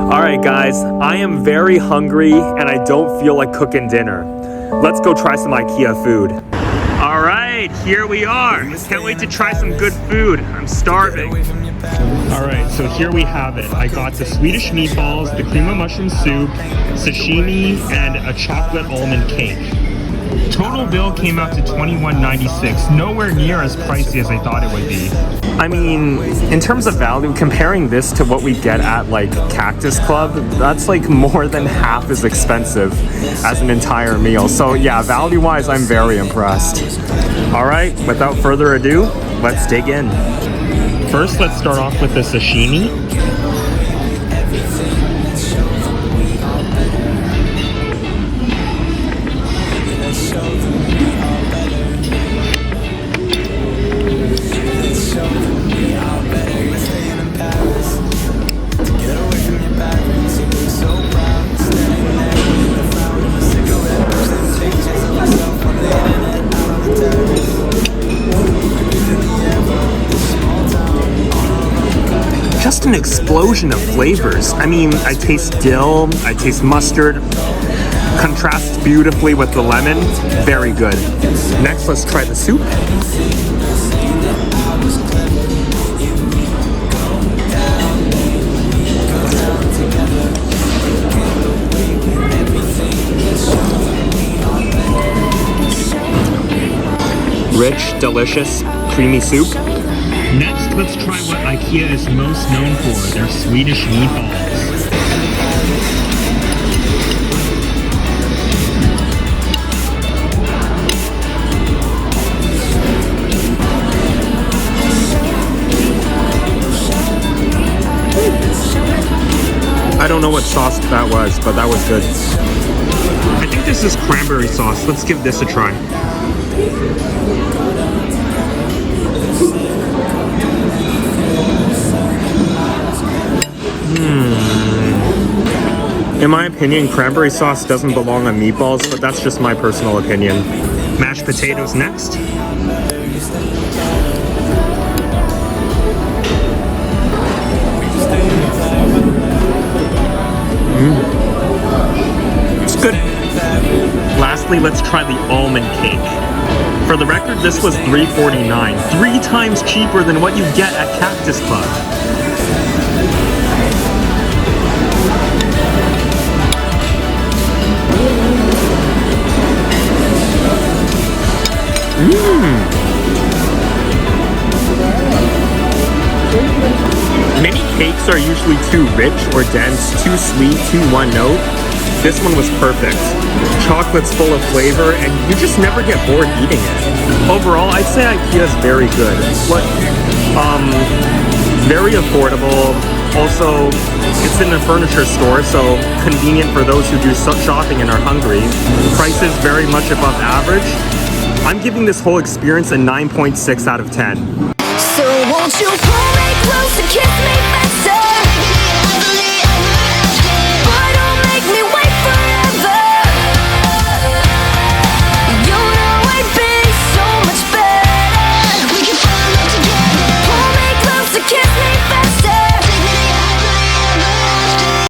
Alright guys, I am very hungry and I don't feel like cooking dinner. Let's go try some IKEA food. Alright, here we are. Can't wait to try some good food. I'm starving. Alright, so here we have it. I got the Swedish meatballs, the cream of mushroom soup, sashimi, and a chocolate almond cake. Total bill came out to $21.96, nowhere near as pricey as I thought it would be. I mean, in terms of value, comparing this to what we get at like Cactus Club, that's like more than half as expensive as an entire meal. So yeah, value-wise, I'm very impressed. All right, without further ado, let's dig in. First, let's start off with the sashimi. Just an explosion of flavors. I mean, I taste dill, I taste mustard, contrasts beautifully with the lemon. Very good. Next, let's try the soup. Rich, delicious, creamy soup. Next, let's try what IKEA is most known for, their Swedish meatballs. I don't know what sauce that was, but that was good. I think this is cranberry sauce. Let's give this a try. In my opinion, cranberry sauce doesn't belong on meatballs, but that's just my personal opinion. Mashed potatoes next. It's good. Lastly, let's try the almond cake. For the record, this was $3.49, 3 times cheaper than what you get at Cactus Club. Many cakes are usually too rich or dense, too sweet, too one note. This one was perfect. Chocolate's full of flavor and you just never get bored eating it. Overall, I'd say IKEA is very good. Very affordable. Also, it's in a furniture store, so convenient for those who do shopping and are hungry. Prices very much above average. I'm giving this whole experience a 9.6 out of 10. So won't you pull me close and kiss me?